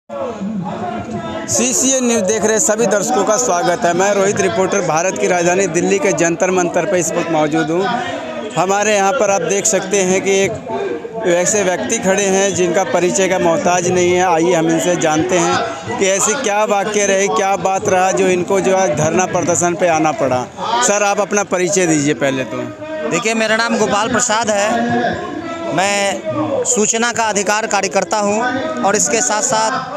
CCN news देख रहे सभी दर्शकों का स्वागत है। मैं रोहित रिपोर्टर भारत की राजधानी दिल्ली के जंतर मंतर पर इस वक्त मौजूद हूँ। हमारे यहाँ पर आप देख सकते हैं कि एक ऐसे व्यक्ति खड़े हैं जिनका परिचय का मोहताज नहीं है। आइए हम इनसे जानते हैं कि ऐसी क्या वाक़या रही, क्या बात रहा जो इनको जो है धरना प्रदर्शन पे आना पड़ा। सर, आप अपना परिचय दीजिए पहले तो। देखिए, मेरा नाम गोपाल प्रसाद है। मैं सूचना का अधिकार कार्यकर्ता हूं और इसके साथ साथ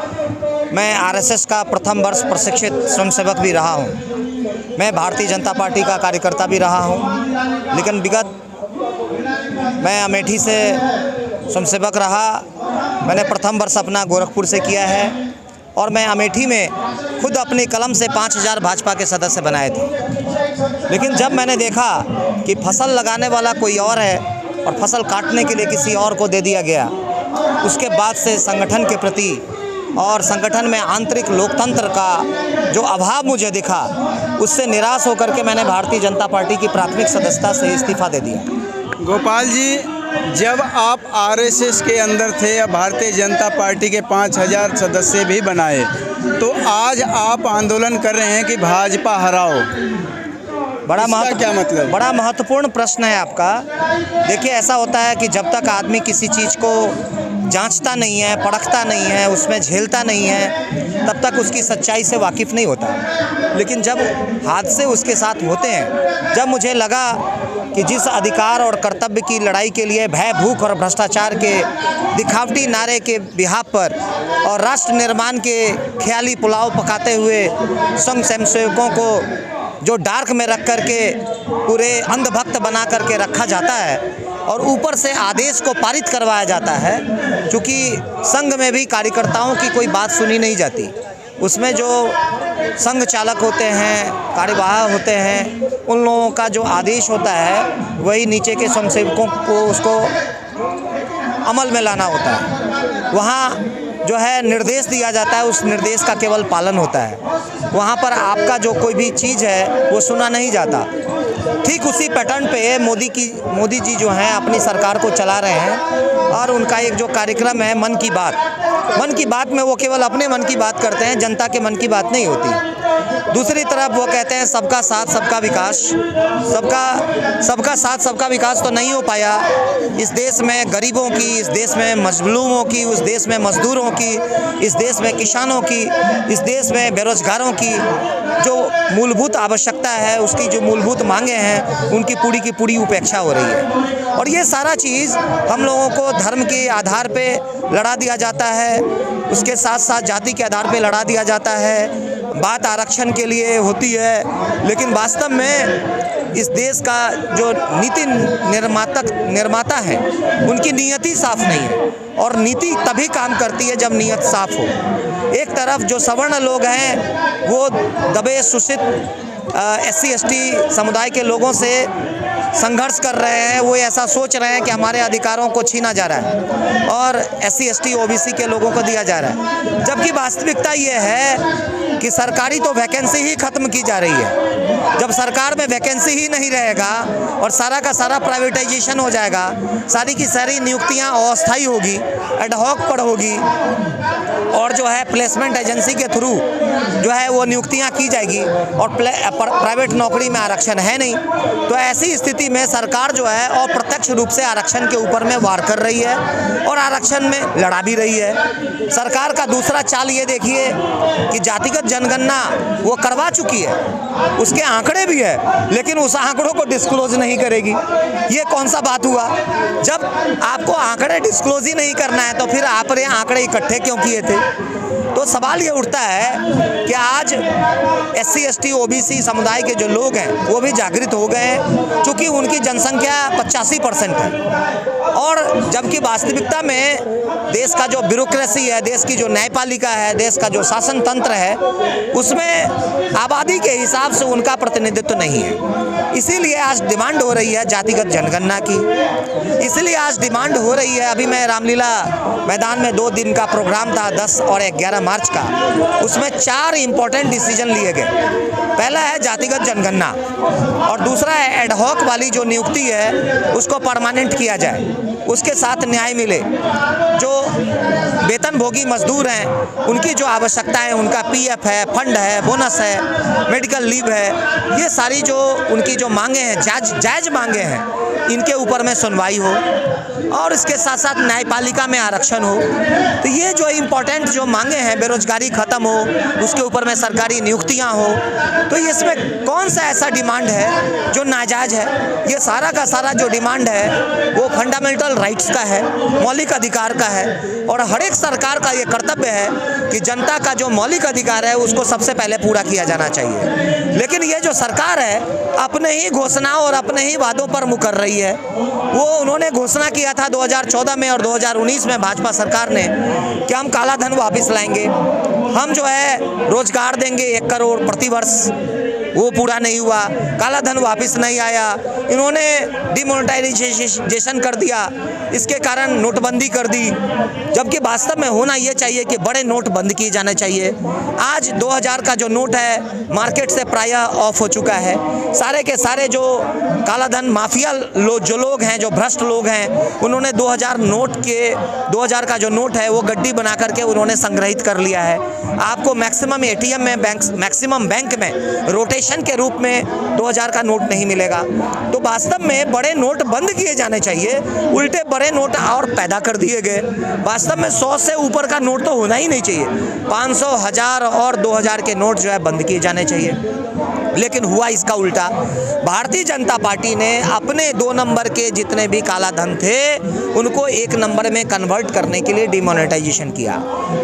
मैं RSS का प्रथम वर्ष प्रशिक्षित स्वयंसेवक भी रहा हूं। मैं भारतीय जनता पार्टी का कार्यकर्ता भी रहा हूं, लेकिन विगत मैं अमेठी से स्वयंसेवक रहा। मैंने प्रथम वर्ष अपना गोरखपुर से किया है और मैं अमेठी में खुद अपनी कलम से 5000 भाजपा के सदस्य बनाए थे। लेकिन जब मैंने देखा कि फसल लगाने वाला कोई और है और फसल काटने के लिए किसी और को दे दिया गया, उसके बाद से संगठन के प्रति और संगठन में आंतरिक लोकतंत्र का जो अभाव मुझे दिखा, उससे निराश होकर के मैंने भारतीय जनता पार्टी की प्राथमिक सदस्यता से इस्तीफा दे दिया। गोपाल जी, जब आप RSS के अंदर थे या भारतीय जनता पार्टी के 5000 सदस्य भी बनाए, तो आज आप आंदोलन कर रहे हैं कि भाजपा हराओ। क्या मतलब? बड़ा महत्वपूर्ण प्रश्न है आपका। देखिए, ऐसा होता है कि जब तक आदमी किसी चीज़ को जांचता नहीं है, परखता नहीं है, उसमें झेलता नहीं है, तब तक उसकी सच्चाई से वाकिफ़ नहीं होता। लेकिन जब हादसे उसके साथ होते हैं, जब मुझे लगा कि जिस अधिकार और कर्तव्य की लड़ाई के लिए भय, भूख और भ्रष्टाचार के दिखावटी नारे के बिहाफ पर और राष्ट्र निर्माण के ख्याली पुलाव पकाते हुए संघ स्वयंसेवकों को जो डार्क में रख कर के पूरे अंधभक्त बना करके रखा जाता है और ऊपर से आदेश को पारित करवाया जाता है, क्योंकि संघ में भी कार्यकर्ताओं की कोई बात सुनी नहीं जाती। उसमें जो संघ चालक होते हैं, कार्यवाह होते हैं, उन लोगों का जो आदेश होता है वही नीचे के स्वयंसेवकों को उसको अमल में लाना होता है। वहाँ जो है निर्देश दिया जाता है, उस निर्देश का केवल पालन होता है। वहाँ पर आपका जो कोई भी चीज़ है वो सुना नहीं जाता। ठीक उसी पैटर्न पे मोदी जी जो हैं अपनी सरकार को चला रहे हैं और उनका एक जो कार्यक्रम है मन की बात में वो केवल अपने मन की बात करते हैं, जनता के मन की बात नहीं होती। दूसरी तरफ वो कहते हैं सबका साथ सबका विकास। सबका साथ सबका विकास तो नहीं हो पाया। इस देश में गरीबों की, इस देश में मजलूमों की, उस देश में मजदूरों की, इस देश में किसानों की, इस देश में बेरोजगारों की जो मूलभूत आवश्यकता है, उसकी जो मूलभूत मांगे हैं, उनकी पूरी की पूरी उपेक्षा हो रही है। और ये सारा चीज़ हम लोगों को धर्म के आधार पे लड़ा दिया जाता है, उसके साथ साथ जाति के आधार पे लड़ा दिया जाता है। बात आरक्षण के लिए होती है, लेकिन वास्तव में इस देश का जो नीति निर्माता है, उनकी नीयति साफ नहीं है। और नीति तभी काम करती है जब नीयत साफ हो। एक तरफ जो सवर्ण लोग हैं वो दबे शोषित SC ST समुदाय के लोगों से संघर्ष कर रहे हैं, वो ऐसा सोच रहे हैं कि हमारे अधिकारों को छीना जा रहा है और SC ST OBC के लोगों को दिया जा रहा है। जबकि वास्तविकता ये है कि सरकारी तो वैकेंसी ही खत्म की जा रही है। जब सरकार में वैकेंसी ही नहीं रहेगा और सारा का सारा प्राइवेटाइजेशन हो जाएगा, सारी की सारी नियुक्तियां अस्थायी होगी, एडहॉक पर होगी और जो है प्लेसमेंट एजेंसी के थ्रू जो है वो नियुक्तियां की जाएगी और प्राइवेट नौकरी में आरक्षण है नहीं। तो ऐसी स्थिति में सरकार जो है अप्रत्यक्ष रूप से आरक्षण के ऊपर में वार कर रही है और आरक्षण में लड़ा भी रही है। सरकार का दूसरा चाल ये देखिए कि जातिगत जनगणना वो करवा चुकी है, उसके आंकड़े भी है, लेकिन उस आंकड़ों को डिस्क्लोज नहीं करेगी। ये कौन सा बात हुआ? जब आपको आंकड़े डिस्क्लोज ही नहीं करना है तो फिर आपने आंकड़े इकट्ठे क्यों किए थे? तो सवाल ये उठता है कि आज SC ST OBC समुदाय के जो लोग हैं वो भी जागृत हो गए हैं, क्योंकि उनकी जनसंख्या 85% है। और जबकि वास्तविकता में देश का जो ब्यूरोक्रेसी है, देश की जो न्यायपालिका है, देश का जो शासन तंत्र है, उसमें आबादी के हिसाब से उनका प्रतिनिधित्व नहीं है। इसीलिए आज डिमांड हो रही है जातिगत जनगणना की, इसलिए आज डिमांड हो रही है। अभी मैं रामलीला मैदान में 2 दिन का प्रोग्राम था, 10 और 11 मार्च का, उसमें 4 इम्पोर्टेंट डिसीजन लिए गए। पहला है जातिगत जनगणना और दूसरा है एडहॉक वाली जो नियुक्ति है उसको परमानेंट किया जाए, उसके साथ न्याय मिले। जो वेतनभोगी मजदूर हैं, उनकी जो आवश्यकता है, उनका पीएफ है, फंड है, बोनस है, मेडिकल लीव है, ये सारी जो उनकी जो मांगे हैं, जायज़ मांगे हैं, इनके ऊपर में सुनवाई हो और इसके साथ साथ न्यायपालिका में आरक्षण हो। तो ये जो इम्पोर्टेंट जो मांगे हैं, बेरोजगारी ख़त्म हो, उसके ऊपर में सरकारी नियुक्तियां हो, तो इसमें कौन सा ऐसा डिमांड है जो नाजायज़ है? ये सारा का सारा जो डिमांड है वो फंडामेंटल राइट्स का है, मौलिक अधिकार का है और हर एक सरकार का ये कर्तव्य है कि जनता का जो मौलिक अधिकार है उसको सबसे पहले पूरा किया जाना चाहिए। लेकिन ये जो सरकार है अपने ही घोषणाओं और अपने ही वादों पर मुकर रही है। वो उन्होंने घोषणा किया था 2014 में और 2019 में भाजपा सरकार ने कि हम काला धन वापस लाएंगे, हम जो है रोजगार देंगे 1 करोड़ प्रति वर्ष, वो पूरा नहीं हुआ, काला धन वापस नहीं आया, इन्होंने डिमोनेटाइजेशन कर दिया, इसके कारण नोटबंदी कर दी, जबकि वास्तव में होना ये चाहिए कि बड़े नोट बंद किए जाने चाहिए। आज 2000 का जो नोट है मार्केट से प्रायः ऑफ हो चुका है। सारे के सारे जो काला धन माफिया जो लोग हैं, जो भ्रष्ट लोग हैं, उन्होंने 2000 का जो नोट है वो गड्डी बना करके उन्होंने संग्रहित कर लिया है। आपको मैक्सिमम एटीएम में, मैक्सिमम बैंक में रोटेशन के रूप में 2000 का नोट नहीं मिलेगा। तो वास्तव में बड़े नोट बंद किए जाने चाहिए, उल्टे बड़े नोट और पैदा कर दिए गए। वास्तव में 100 से ऊपर का नोट तो होना ही नहीं चाहिए, 500, 1000 और 2000 के नोट जो है बंद किए जाने चाहिए। लेकिन हुआ इसका उल्टा। भारतीय जनता पार्टी ने अपने 2 नंबर के जितने भी काला धन थे उनको 1 नंबर में कन्वर्ट करने के लिए डिमोनेटाइजेशन किया।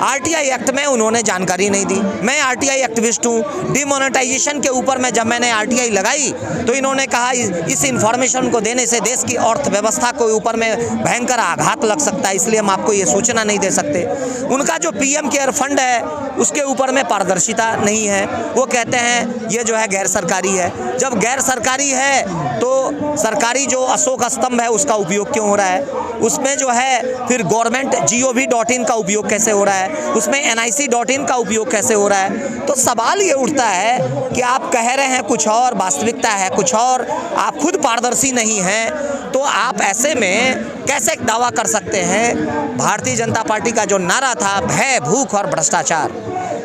आरटीआई एक्ट में उन्होंने जानकारी नहीं दी। मैं आरटीआई एक्टिविस्ट हूँ। डिमोनेटाइजेशन के ऊपर में जब मैंने आरटीआई लगाई तो इन्होंने कहा इस इंफॉर्मेशन को देने से देश की अर्थव्यवस्था के ऊपर में भयंकर आघात लग सकता है, इसलिए हम आपको ये सूचना नहीं दे सकते। उनका जो पीएम केयर फंड है उसके ऊपर में पारदर्शिता नहीं है। वो कहते हैं ये जो है गैर सरकारी है। जब गैर सरकारी है तो सरकारी जो अशोक स्तंभ है उसका उपयोग क्यों हो रहा है? उसमें जो है फिर गवर्नमेंट gov.in का उपयोग कैसे हो रहा है? उसमें nic.in का उपयोग कैसे हो रहा है? तो सवाल ये उठता है कि आप कह रहे हैं कुछ और, वास्तविकता है कुछ और, आप खुद पारदर्शी नहीं हैं, तो आप ऐसे में कैसे दावा कर सकते हैं? भारतीय जनता पार्टी का जो नारा था भय, भूख और भ्रष्टाचार,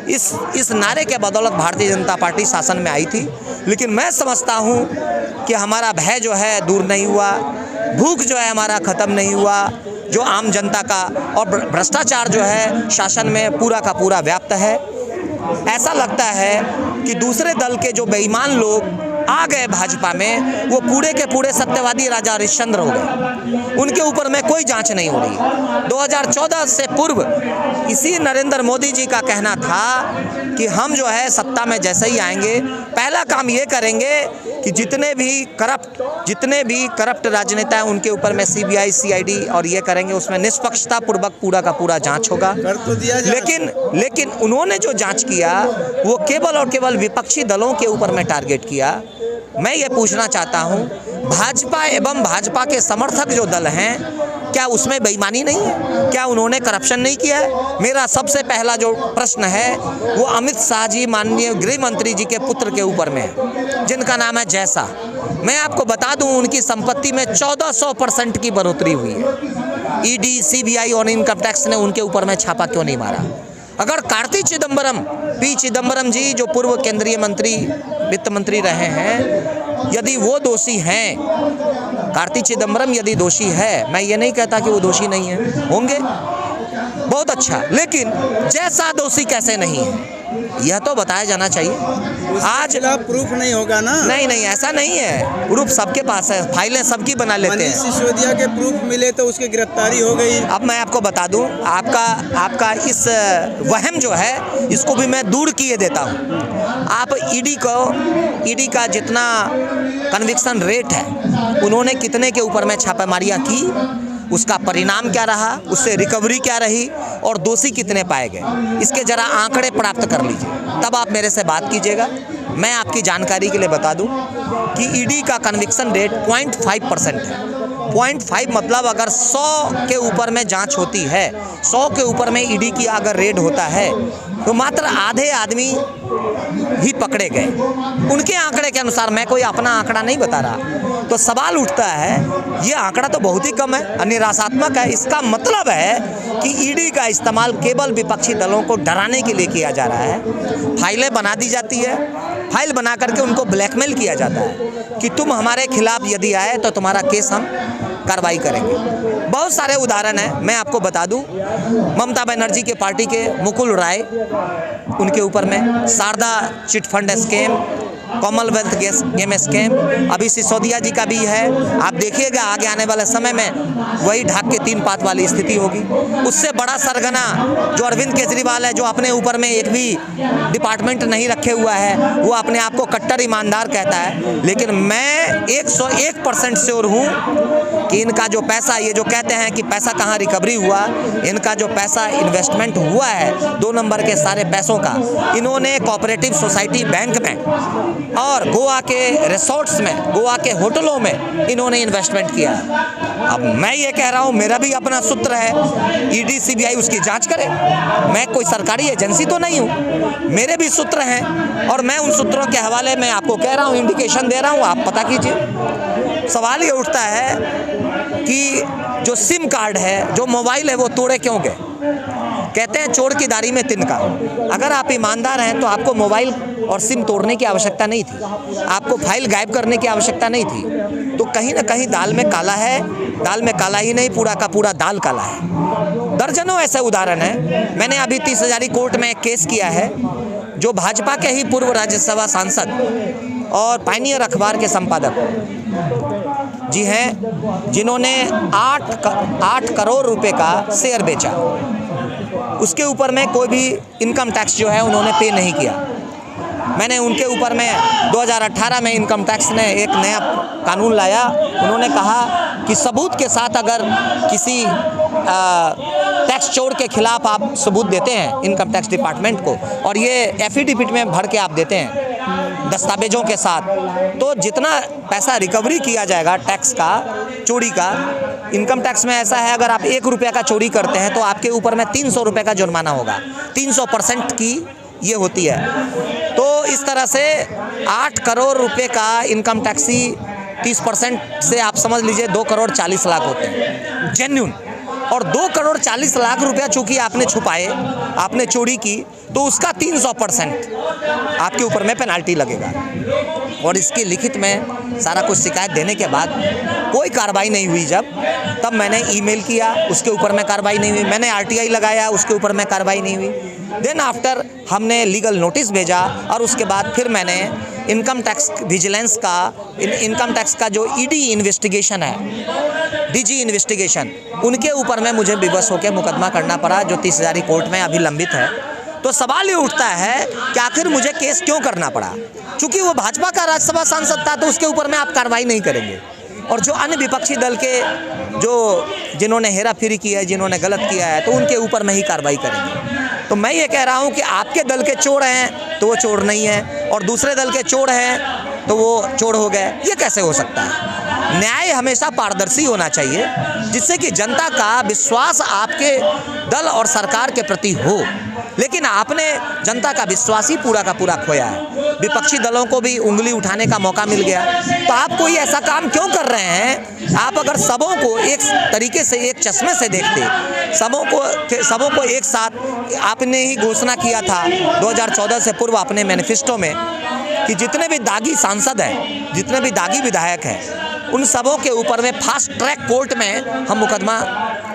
इस नारे के बदौलत भारतीय जनता पार्टी शासन में आई थी। लेकिन मैं समझता हूँ कि हमारा भय जो है दूर नहीं हुआ, भूख जो है हमारा ख़त्म नहीं हुआ, जो आम जनता का और भ्रष्टाचार जो है शासन में पूरा का पूरा व्याप्त है। ऐसा लगता है कि दूसरे दल के जो बेईमान लोग आ गए भाजपा में, वो पूरे के पूरे सत्यवादी राजा हरिश्चंद्र हो गए। उनके ऊपर में कोई जांच नहीं हो रही। 2014 से पूर्व इसी नरेंद्र मोदी जी का कहना था कि हम जो है सत्ता में जैसे ही आएंगे पहला काम ये करेंगे कि जितने भी करप्ट राजनेता हैं उनके ऊपर में सीबीआई, सीआईडी और ये करेंगे, उसमें निष्पक्षता पूर्वक पूरा का पूरा जांच होगा। लेकिन उन्होंने जो जांच किया वो केवल और केवल विपक्षी दलों के ऊपर में टारगेट किया। मैं ये पूछना चाहता हूँ, भाजपा एवं भाजपा के समर्थक जो दल हैं, क्या उसमें बेईमानी नहीं है? क्या उन्होंने करप्शन नहीं किया है? मेरा सबसे पहला जो प्रश्न है वो अमित शाह जी, माननीय गृह मंत्री जी के पुत्र के ऊपर में है, जिनका नाम है जैसा। मैं आपको बता दूं उनकी संपत्ति में 1400% की बढ़ोतरी हुई है। ईडी, सीबीआई और इनकम टैक्स ने उनके ऊपर में छापा क्यों नहीं मारा? अगर कार्ति चिदम्बरम, पी चिदम्बरम जी जो पूर्व केंद्रीय मंत्री, वित्त मंत्री रहे हैं, यदि वो दोषी हैं, कार्ति चिदम्बरम यदि दोषी है, मैं ये नहीं कहता कि वो दोषी नहीं है, होंगे, बहुत अच्छा, लेकिन जैसा दोषी कैसे नहीं है यह तो बताया जाना चाहिए। आज प्रूफ नहीं होगा ना? नहीं, ऐसा नहीं है, प्रूफ सबके पास है, फाइलें सबकी बना लेते हैं। मनीष सिसोदिया के प्रूफ मिले तो उसकी गिरफ्तारी हो गई। अब मैं आपको बता दूं, आपका इस वहम जो है इसको भी मैं दूर किए देता हूं। आप ईडी का जितना कन्विक्शन रेट है, उन्होंने कितने के ऊपर में छापेमारियां की, उसका परिणाम क्या रहा, उससे रिकवरी क्या रही और दोषी कितने पाए गए, इसके ज़रा आंकड़े प्राप्त कर लीजिए, तब आप मेरे से बात कीजिएगा। मैं आपकी जानकारी के लिए बता दूं कि ईडी का कन्विक्शन रेट 0.5% है। 0.5 मतलब अगर 100 के ऊपर में जांच होती है, 100 के ऊपर में ईडी की अगर रेड होता है, तो मात्र आधे आदमी ही पकड़े गए। उनके आंकड़े के अनुसार, मैं कोई अपना आंकड़ा नहीं बता रहा। तो सवाल उठता है ये आंकड़ा तो बहुत ही कम है, निराशात्मक है। इसका मतलब है कि ईडी का इस्तेमाल केवल विपक्षी दलों को डराने के लिए किया जा रहा है। फाइलें बना दी जाती है, फाइल बना करके उनको ब्लैकमेल किया जाता है कि तुम हमारे खिलाफ यदि आए तो तुम्हारा केस हम कार्रवाई करेंगे। बहुत सारे उदाहरण हैं, मैं आपको बता दूं। ममता बनर्जी के पार्टी के मुकुल राय, उनके ऊपर में Sharda chit fund scam, Commonwealth game scam, अभी सिसोदिया जी का भी है। आप देखिएगा आगे आने वाले समय में वही ढाक के 3 पात वाली स्थिति होगी। उससे बड़ा सरगना जो अरविंद केजरीवाल है, जो अपने ऊपर में एक भी डिपार्टमेंट नहीं रखे हुआ है, वो अपने आप को कट्टर ईमानदार कहता है। लेकिन मैं 101% श्योर हूँ कि इनका जो पैसा, ये जो कहते हैं कि पैसा कहाँ रिकवरी हुआ, इनका जो पैसा इन्वेस्टमेंट हुआ है 2 नंबर के सारे पैसों का, इन्होंने कोऑपरेटिव सोसाइटी बैंक में और गोवा के रिसोर्ट्स में, गोवा के होटलों में इन्होंने इन्वेस्टमेंट किया। अब मैं ये कह रहा हूँ, मेरा भी अपना सूत्र है, ईडी सीबीआई उसकी जांच करे। मैं कोई सरकारी एजेंसी तो नहीं हूँ, मेरे भी सूत्र हैं और मैं उन सूत्रों के हवाले में आपको कह रहा हूँ, इंडिकेशन दे रहा हूँ, आप पता कीजिए। सवाल ये उठता है कि जो सिम कार्ड है, जो मोबाइल है, वो तोड़े क्यों गए? कहते हैं चोर की दाढ़ी में तिनका। अगर आप ईमानदार हैं तो आपको मोबाइल और सिम तोड़ने की आवश्यकता नहीं थी, आपको फाइल गायब करने की आवश्यकता नहीं थी। तो कहीं ना कहीं दाल में काला है, दाल में काला ही नहीं, पूरा का पूरा दाल काला है। दर्जनों ऐसे उदाहरण हैं। मैंने अभी 30,000 कोर्ट में एक केस किया है, जो भाजपा के ही पूर्व राज्यसभा सांसद और पायनियर अखबार के संपादक जी हैं, जिन्होंने 8 करोड़ रुपए का शेयर बेचा। उसके ऊपर में कोई भी इनकम टैक्स जो है उन्होंने पे नहीं किया। मैंने उनके ऊपर में 2018 में इनकम टैक्स ने एक नया कानून लाया। उन्होंने कहा कि सबूत के साथ अगर किसी टैक्स चोर के खिलाफ आप सबूत देते हैं इनकम टैक्स डिपार्टमेंट को, और ये एफिडेविट में भर के आप देते हैं दस्तावेजों के साथ, तो जितना पैसा रिकवरी किया जाएगा टैक्स का, चोरी का, इनकम टैक्स में ऐसा है, अगर आप 1 रुपये का चोरी करते हैं तो आपके ऊपर में 300 रुपये का जुर्माना होगा। 300% की ये होती है। तो इस तरह से 8 करोड़ रुपए का इनकम टैक्स ही 30% से आप समझ लीजिए 2 करोड़ 40 लाख होते हैं जेन्युइन। और 2 करोड़ 40 लाख रुपया चूंकि आपने छुपाए, आपने चोरी की, तो उसका 300% आपके ऊपर में पेनाल्टी लगेगा। और इसकी लिखित में सारा कुछ शिकायत देने के बाद कोई कार्रवाई नहीं हुई। तब मैंने ईमेल किया, उसके ऊपर में कार्रवाई नहीं हुई। मैंने आरटीआई लगाया, उसके ऊपर में कार्रवाई नहीं हुई। देन आफ्टर हमने लीगल नोटिस भेजा और उसके बाद फिर मैंने इनकम टैक्स विजिलेंस का, इनकम टैक्स का जो ईडी इन्वेस्टिगेशन है, डीजी इन्वेस्टिगेशन, उनके ऊपर में मुझे विवश होकर मुकदमा करना पड़ा, जो 30,000 कोर्ट में अभी लंबित है। तो सवाल ये उठता है कि आखिर मुझे केस क्यों करना पड़ा? चूंकि वो भाजपा का राज्यसभा सांसद था, तो उसके ऊपर में आप कार्रवाई नहीं करेंगे। और जो अन्य विपक्षी दल के जिन्होंने हेराफेरी की है, जिन्होंने गलत किया है, तो उनके ऊपर में ही कार्रवाई करेंगे। तो मैं ये कह रहा हूँ कि आपके दल के चोर हैं तो वो चोर नहीं है, और दूसरे दल के चोर हैं तो वो चोर हो गए। ये कैसे हो सकता है? न्याय हमेशा पारदर्शी होना चाहिए, जिससे कि जनता का विश्वास आपके दल और सरकार के प्रति हो। लेकिन आपने जनता का विश्वास ही पूरा का पूरा खोया है। विपक्षी दलों को भी उंगली उठाने का मौका मिल गया। तो आप कोई ऐसा काम क्यों कर रहे हैं? आप अगर सबों को एक तरीके से, एक चश्मे से देखते, सबों को एक साथ, आपने ही घोषणा किया था 2014 से पूर्व अपने मैनिफेस्टो में कि जितने भी दागी सांसद हैं, जितने भी दागी विधायक हैं, उन सबों के ऊपर में फास्ट ट्रैक कोर्ट में हम मुकदमा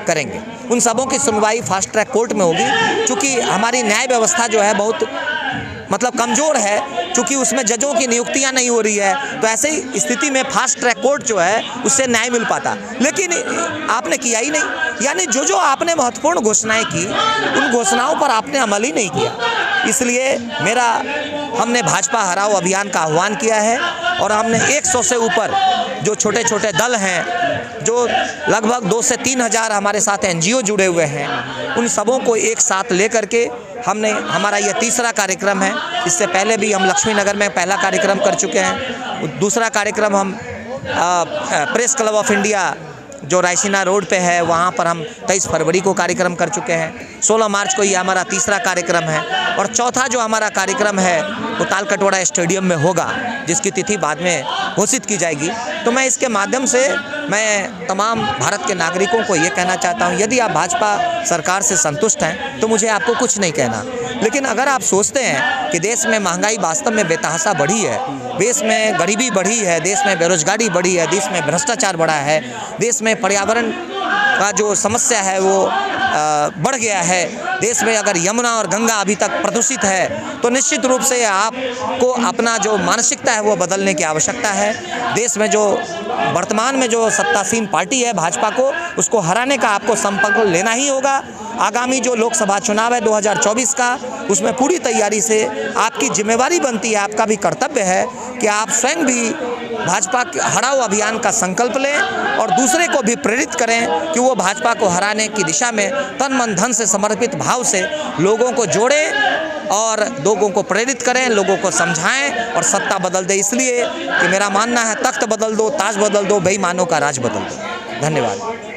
करेंगे। उन सबों की सुनवाई फास्ट ट्रैक कोर्ट में होगी। चूँकि हमारी न्याय व्यवस्था जो है बहुत कमज़ोर है, चूँकि उसमें जजों की नियुक्तियां नहीं हो रही है, तो ऐसे ही स्थिति में फास्ट ट्रैक कोर्ट जो है उससे न्याय मिल पाता। लेकिन आपने किया ही नहीं। यानी जो आपने महत्वपूर्ण घोषणाएं की, उन घोषणाओं पर आपने अमल ही नहीं किया। इसलिए हमने भाजपा हराओ अभियान का आह्वान किया है, और हमने 100 से ऊपर जो छोटे छोटे दल हैं, जो लगभग 2 से 3 हज़ार हमारे साथ NGO जुड़े हुए हैं, उन सबों को एक साथ लेकर के हमारा ये तीसरा कार्यक्रम है। इससे पहले भी हम लक्ष्मी नगर में पहला कार्यक्रम कर चुके हैं। दूसरा कार्यक्रम हम प्रेस क्लब ऑफ इंडिया जो रायसीना रोड पे है वहाँ पर हम 23 फरवरी को कार्यक्रम कर चुके हैं। 16 मार्च को ये हमारा तीसरा कार्यक्रम है और चौथा जो हमारा कार्यक्रम है वो तालकटोरा स्टेडियम में होगा, जिसकी तिथि बाद में घोषित की जाएगी। तो मैं इसके माध्यम से मैं तमाम भारत के नागरिकों को ये कहना चाहता हूँ, यदि आप भाजपा सरकार से संतुष्ट हैं तो मुझे आपको कुछ नहीं कहना, लेकिन अगर आप सोचते हैं कि देश में महंगाई वास्तव में बेतहाशा बढ़ी है, देश में गरीबी बढ़ी है, देश में बेरोजगारी बढ़ी है, देश में भ्रष्टाचार बढ़ा है, देश में पर्यावरण का जो समस्या है वो बढ़ गया है, देश में अगर यमुना और गंगा अभी तक प्रदूषित है, तो निश्चित रूप से आपको अपना जो मानसिकता है वो बदलने की आवश्यकता है। देश में जो वर्तमान में जो सत्तासीन पार्टी है भाजपा को, उसको हराने का आपको संकल्प लेना ही होगा। आगामी जो लोकसभा चुनाव है 2024 का, उसमें पूरी तैयारी से आपकी जिम्मेवारी बनती है, आपका भी कर्तव्य है कि आप स्वयं भी भाजपा के हराओ अभियान का संकल्प लें और दूसरे को भी प्रेरित करें कि वो भाजपा को हराने की दिशा में तन मन धन से समर्पित भाव से लोगों को जोड़ें और लोगों को प्रेरित करें, लोगों को समझाएं और सत्ता बदल दे। इसलिए कि मेरा मानना है तख्त बदल दो, ताज बदल दो, बेईमानों का राज बदल दो। धन्यवाद।